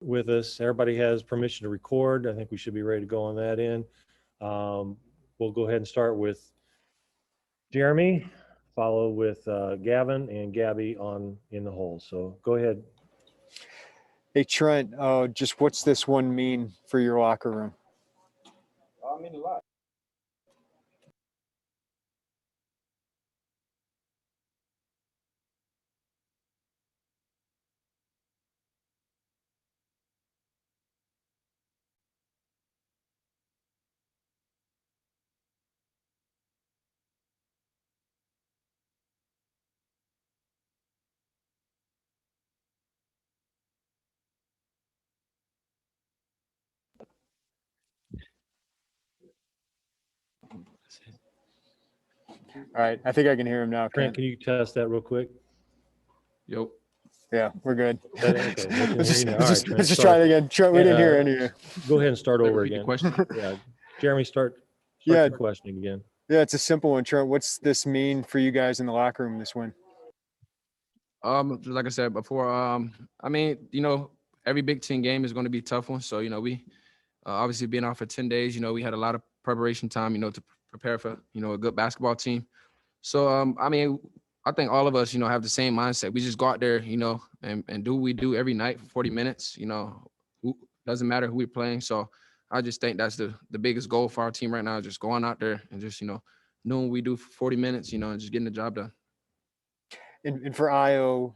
with us. Everybody has permission to record. I think we should be ready to go on that end. We'll go ahead and start with Jeremy, follow with Gavin and Gabby on in the hole. So go ahead. Hey Trent, just what's this one mean for your locker room? I mean a lot. All right, I think I can hear him now. Trent, can you test that real quick? Yep. Yeah, we're good. Okay, we can hear you now. All right, Trent, let's just try it again. Trent, we didn't hear any of you. Go ahead and start over Repeat the again. question. Yeah, Jeremy, start Yeah. your question again. Yeah, it's a simple one, Trent. What's this mean for you guys in the locker room this win? Like I said before, I mean, every Big Ten game is going to be a tough one. So, we obviously being off for 10 days, we had a lot of preparation time, to prepare for, a good basketball team. So, I mean, I think all of us, have the same mindset. We just go out there, and do what we do every night for 40 minutes, doesn't matter who we're playing. So I just think that's the biggest goal for our team right now, just going out there and just, knowing what we do for 40 minutes, and just getting the job done. And for IO,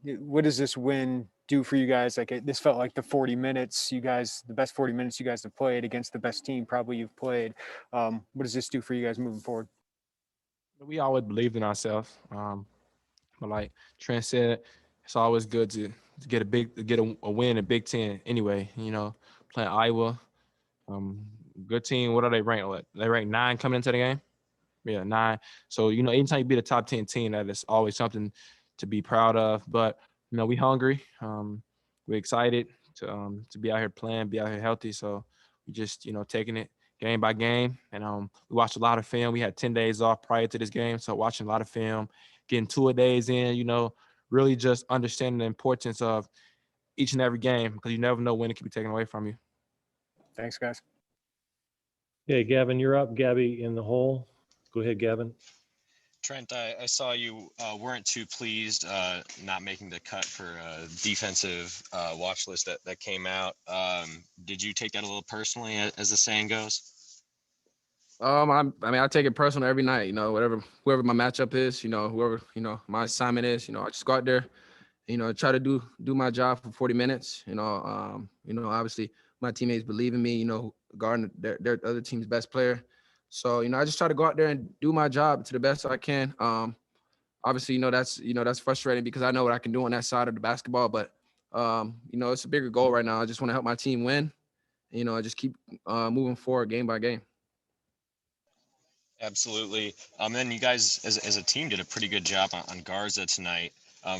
what does this win do for you guys? Like this felt like the 40 minutes you guys, the best 40 minutes you guys have played against the best team probably you've played. What does this do for you guys moving forward? We always believed in ourselves. But like Trent said, it's always good to get a win in Big Ten anyway. Playing Iowa, good team. What are they ranked? What, they ranked 9 coming into the game? Yeah, 9. So anytime you beat a top 10 team, that is always something to be proud of. But we hungry. We're excited to be out here playing, be out here healthy. So we just taking it game by game. And we watched a lot of film. We had 10 days off prior to this game, so watching a lot of film, getting 2-a-days in. Really just understanding the importance of each and every game, because you never know when it can be taken away from you. Thanks, guys. Okay, Gavin, you're up. Gabby in the hole. Go ahead, Gavin. Trent, I saw you weren't too pleased not making the cut for defensive watch list that came out. Did you take that a little personally, as the saying goes? I take it personal every night, whoever my matchup is, whoever, my assignment is, I just go out there, try to do my job for 40 minutes, obviously my teammates believe in me, guarding their other team's best player. So, I just try to go out there and do my job to the best I can. Obviously, that's frustrating because I know what I can do on that side of the basketball, but it's a bigger goal right now. I just want to help my team win, I just keep moving forward game by game. Absolutely. Then you guys, as a team, did a pretty good job on Garza tonight.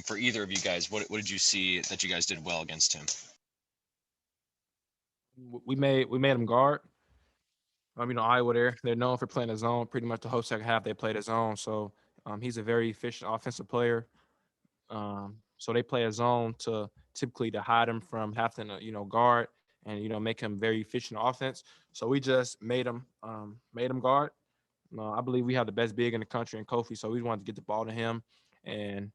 For either of you guys, what did you see that you guys did well against him? We made them guard. Iowa they're known for playing a zone. Pretty much the whole second half they played a zone. So he's a very efficient offensive player. So they play a zone to typically to hide him from having to guard and make him very efficient offense. So we just made him guard. I believe we have the best big in the country in Kofi, so we wanted to get the ball to him and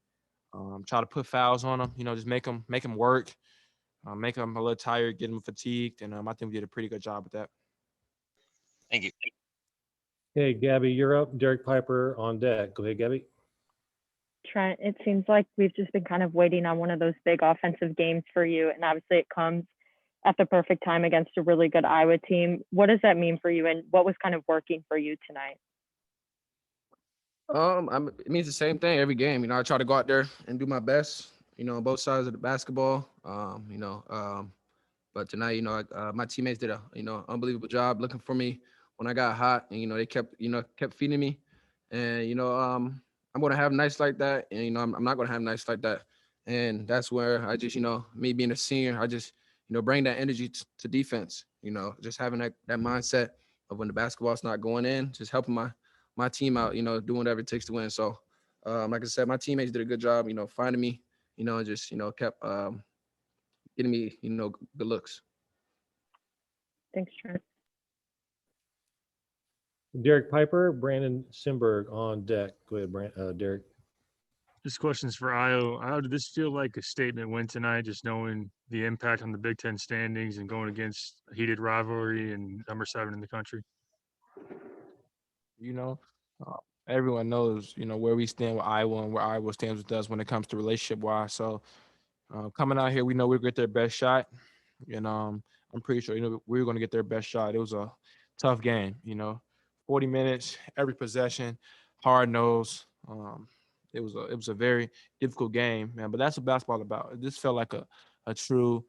try to put fouls on him. Just make him work, make him a little tired, get him fatigued, and I think we did a pretty good job with that. Thank you. Okay, Gabby, you're up. Derek Piper on deck. Go ahead, Gabby. Trent, it seems like we've just been kind of waiting on one of those big offensive games for you, and obviously it comes at the perfect time against a really good Iowa team. What does that mean for you, and what was kind of working for you tonight? It means the same thing every game. I try to go out there and do my best, on both sides of the basketball. But tonight, my teammates did a, unbelievable job looking for me when I got hot, and they kept feeding me, and I'm gonna have nights like that, and I'm not gonna have nights like that, and that's where I just, me being a senior, I just, bring that energy to defense. Just having that mindset of when the basketball's not going in, just helping my team out, doing whatever it takes to win. So, like I said, my teammates did a good job, finding me, just, kept getting me, good looks. Thanks, Trent. Derek Piper, Brandon Simberg on deck. Go ahead, Derek. This question's for Io. Io, did this feel like a statement win tonight, just knowing the impact on the Big Ten standings and going against a heated rivalry and number 7 in the country? You know, uh, everyone knows, where we stand with Iowa and where Iowa stands with us when it comes to relationship wise. So coming out here, we know we'll get their best shot. And I'm pretty sure, we were going to get their best shot. It was a tough game, 40 minutes, every possession, hard nose. It was a very difficult game, man. But that's what basketball about. This felt like a true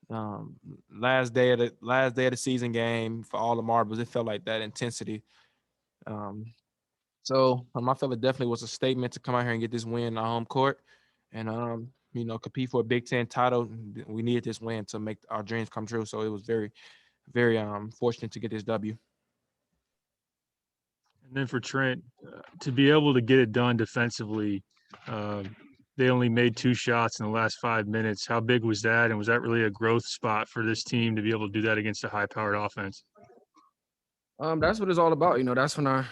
last day of the season game for all the marbles. It felt like that intensity. So I felt it definitely was a statement to come out here and get this win on home court, and compete for a Big Ten title. We needed this win to make our dreams come true. So it was very, very fortunate to get this W. And then for Trent, to be able to get it done defensively, they only made 2 shots in the last 5 minutes. How big was that? And was that really a growth spot for this team to be able to do that against a high-powered offense? That's what it's all about. That's when when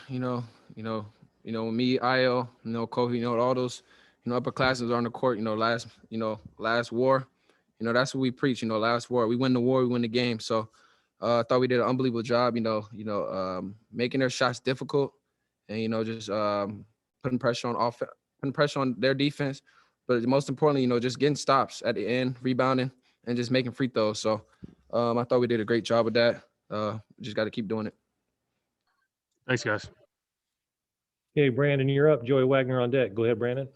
me, IL, Kofi, all those, upperclassmen are on the court, last war, that's what we preach, last war. We win the war, we win the game. So I thought we did an unbelievable job, making their shots difficult and, just putting pressure on their defense. But most importantly, just getting stops at the end, rebounding, and just making free throws. So I thought we did a great job with that. Just got to keep doing it. Thanks, guys. Okay, Brandon, you're up. Joey Wagner on deck. Go ahead, Brandon.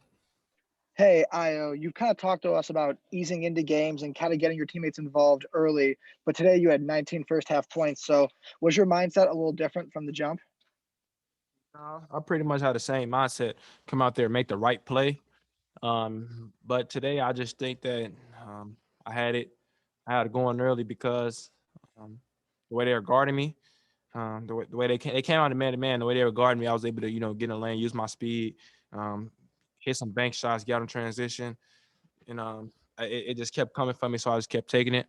Hey, Io, you've kind of talked to us about easing into games and kind of getting your teammates involved early, but today you had 19 first half points. So was your mindset a little different from the jump? I pretty much had the same mindset, come out there, make the right play. But today I just think that I had it going early because the way they were guarding me, the way they came out of man-to-man, the way they were guarding me, I was able to, get in the lane, use my speed, hit some bank shots, get out in transition. And it just kept coming for me, so I just kept taking it.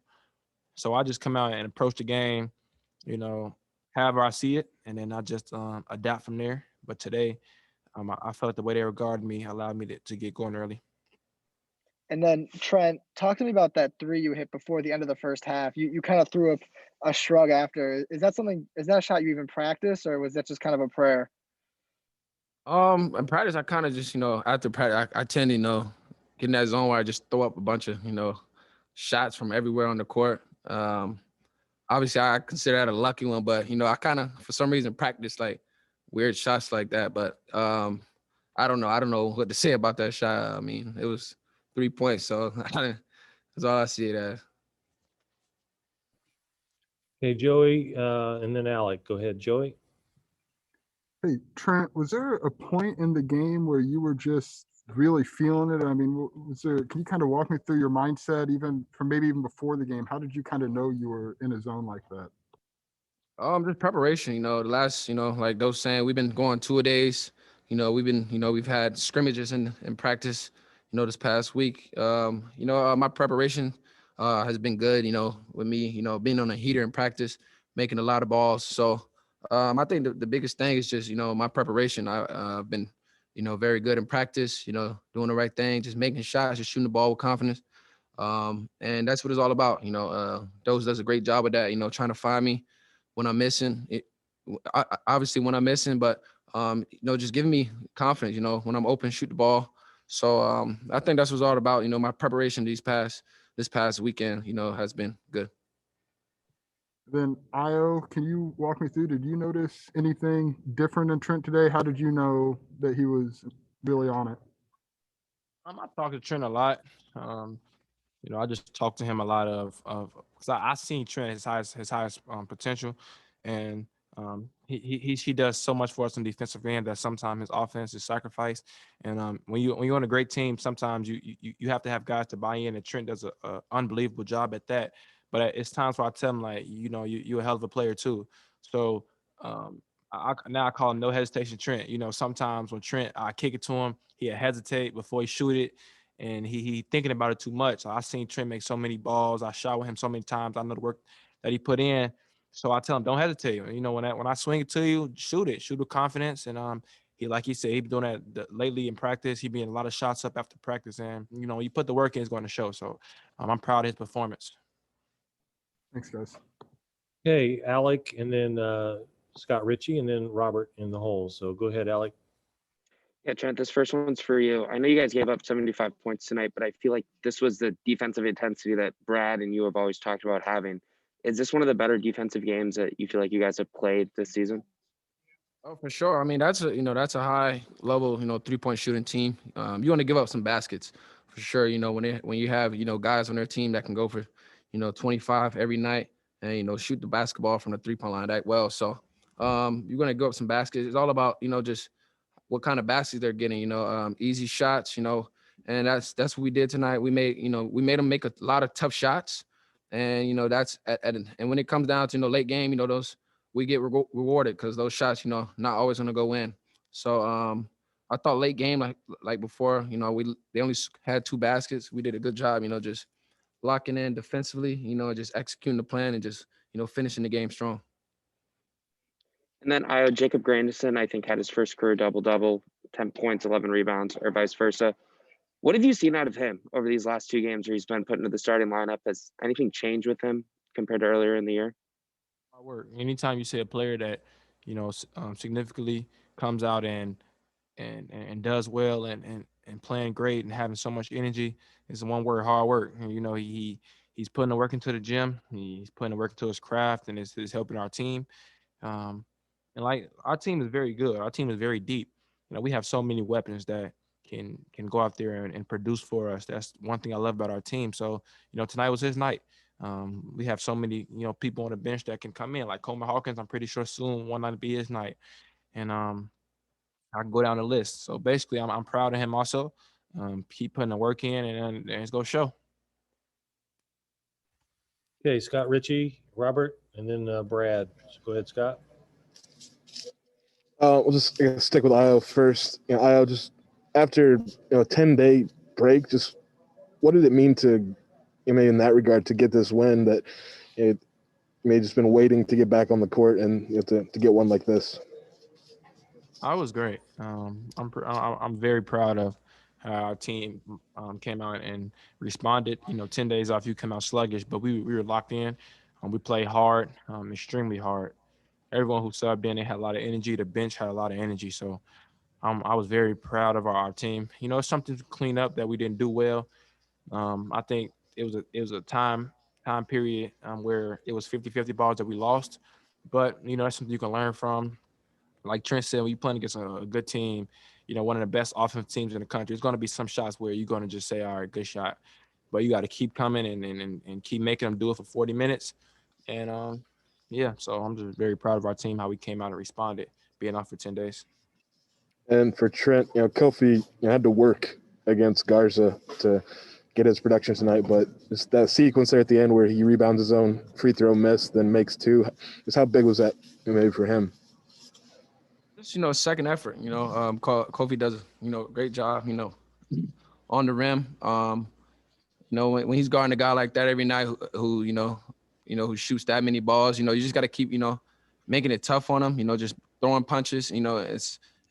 So I just come out and approach the game, however I see it, and then I just adapt from there. But today, I felt the way they were guarding me allowed me to get going early. And then Trent, talk to me about that 3 you hit before the end of the first half. You kind of threw up a shrug after. Is that a shot you even practice, or was that just kind of a prayer? In practice, I kind of just, after practice, I tend to, get in that zone where I just throw up a bunch of, shots from everywhere on the court. Obviously, I consider that a lucky one, but, I kind of, for some reason, practice like weird shots like that. But I don't know. I don't know what to say about that shot. I mean, it was 3 points, so that's all I see it as. Okay, Joey, and then Alec. Go ahead, Joey. Hey, Trent, was there a point in the game where you were just really feeling it? I mean, can you kind of walk me through your mindset, even from maybe even before the game? How did you kind of know you were in a zone like that? Just preparation, the last, like those saying, we've been going 2-a-days, we've had scrimmages in practice, this past week. My preparation has been good, with me, being on a heater in practice, making a lot of balls. So I think the biggest thing is just, my preparation. I've been, very good in practice, doing the right thing, just making shots, just shooting the ball with confidence. And that's what it's all about. Dos does a great job of that, trying to find me when I'm missing. Obviously when I'm missing, but, just giving me confidence, when I'm open, shoot the ball. So I think that's what it's all about. My preparation this past weekend, has been good. Then Io, can you walk me through? Did you notice anything different in Trent today? How did you know that he was really on it? I talk to Trent a lot. I just talk to him a lot of because I seen Trent his highest potential, and he does so much for us in defensive end that sometimes his offense is sacrificed. And when you're on a great team, sometimes you have to have guys to buy in, and Trent does a unbelievable job at that. But it's times where I tell him, like, you're a hell of a player too. So I call him no hesitation Trent. Sometimes when Trent, I kick it to him, he'll hesitate before he shoot it. and he thinking about it too much. I seen Trent make so many balls. I shot with him so many times. I know the work that he put in. So I tell him, don't hesitate. You know, when I swing it to you, shoot with confidence. And he, like he said, he been doing that lately in practice. He been a lot of shots up after practice, and you know, you put the work in, it's going to show. So I'm proud of his performance. Thanks, guys. Okay, Alec, and then Scott Ritchie, and then Robert in the hole. So go ahead, Alec. Yeah, Trent, this first one's for you. I know you guys gave up 75 points tonight, but I feel like this was the defensive intensity that Brad and you have always talked about having. Is this one of the better defensive games that you feel like you guys have played this season? Oh, for sure. I mean, that's a high level, 3-point shooting team. You want to give up some baskets for sure. You know, when you have, guys on their team that can go for, 25 every night and, shoot the basketball from the 3-point line that well. So you're going to give up some baskets. It's all about, just what kind of baskets they're getting, easy shots, and that's what we did tonight. We made them make a lot of tough shots. And, that's and when it comes down to, late game, those we get rewarded because those shots, not always going to go in. So I thought late game, like before, they only had 2 baskets. We did a good job, just locking in defensively, just executing the plan and just, finishing the game strong. And then Jacob Grandison, I think, had his first career double-double, 10 points, 11 rebounds, or vice versa. What have you seen out of him over these last 2 games where he's been put into the starting lineup? Has anything changed with him compared to earlier in the year? Hard work. Anytime you see a player that, significantly comes out and does well and playing great and having so much energy, is the one word: hard work. And, he's putting the work into the gym. He's putting the work into his craft, and it's helping our team. And like our team is very good. Our team is very deep. We have so many weapons that can go out there and produce for us. That's one thing I love about our team. So, tonight was his night. We have so many, people on the bench that can come in, like Coleman Hawkins. I'm pretty sure soon one night to be his night. And I can go down the list. So basically, I'm proud of him also. Keep putting the work in, and it's going to show. Okay, Scott Ritchie, Robert, and then Brad. So go ahead, Scott. We'll just stick with Io first. Io, just after 10-day break, just what did it mean to in that regard to get this win that you may just been waiting to get back on the court and to get one like this? I was great. I'm very proud of how our team came out and responded. 10 days off, you come out sluggish, but we were locked in. We played hard, extremely hard. Everyone who subbed in, they had a lot of energy. The bench had a lot of energy. So I was very proud of our team. It's something to clean up that we didn't do well. I think it was a time period where it was 50-50 balls that we lost. But, that's something you can learn from. Like Trent said, when you're playing against a good team, one of the best offensive teams in the country, there's going to be some shots where you're going to just say, all right, good shot. But you got to keep coming and keep making them do it for 40 minutes. And, yeah, so I'm just very proud of our team, how we came out and responded, being off for 10 days. And for Trent, Kofi had to work against Garza to get his production tonight, but just that sequence there at the end where he rebounds his own free throw miss, then makes 2, just how big was that maybe for him? Just, second effort, Kofi does, great job, on the rim. When he's guarding a guy like that every night who who shoots that many balls, you just got to keep, making it tough on him, just throwing punches,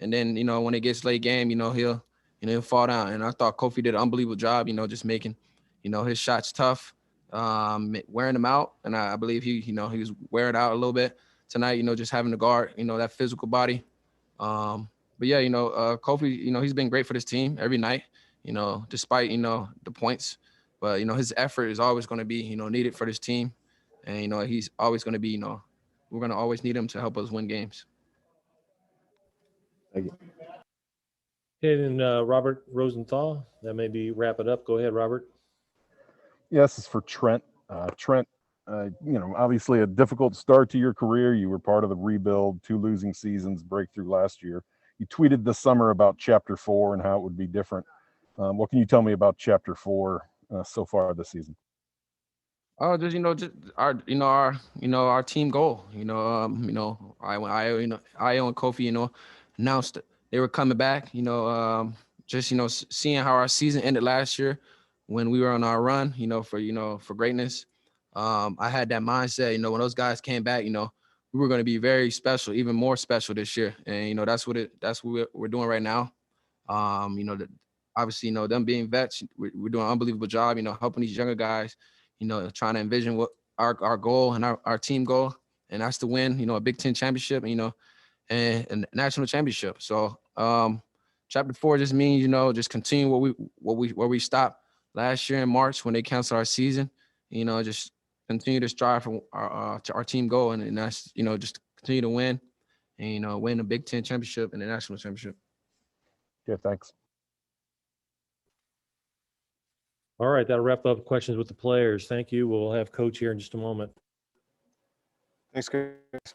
and then, when it gets late game, he'll fall down. And I thought Kofi did an unbelievable job, just making, his shots tough, wearing them out. And I believe he was wearing out a little bit tonight, just having to guard, that physical body. But yeah, Kofi, he's been great for this team every night, despite, the points. But, his effort is always going to be, needed for this team. And, he's always going to be, we're going to always need him to help us win games. Thank you. And then Robert Rosenthal, that maybe wrap it up. Go ahead, Robert. Yeah, this is for Trent. Trent, obviously a difficult start to your career. You were part of the rebuild, 2 losing seasons, breakthrough last year. You tweeted this summer about Chapter 4 and how it would be different. What can you tell me about Chapter 4 so far this season? Oh, just our team goal. Io and Kofi, announced they were coming back. just, seeing how our season ended last year when we were on our run, for greatness. I had that mindset, when those guys came back, we were going to be very special, even more special this year. And, that's what we're doing right now. Obviously, them being vets, we're doing an unbelievable job, helping these younger guys, trying to envision what our goal and our team goal, and that's to win, a Big Ten championship, and a national championship. So chapter 4 just means, just continue where we stopped last year in March when they canceled our season, just continue to strive for our team goal, and that's, just continue to win and, win a Big Ten championship and a national championship. Okay, thanks. All right, that'll wrap up questions with the players. Thank you. We'll have Coach here in just a moment. Thanks, guys.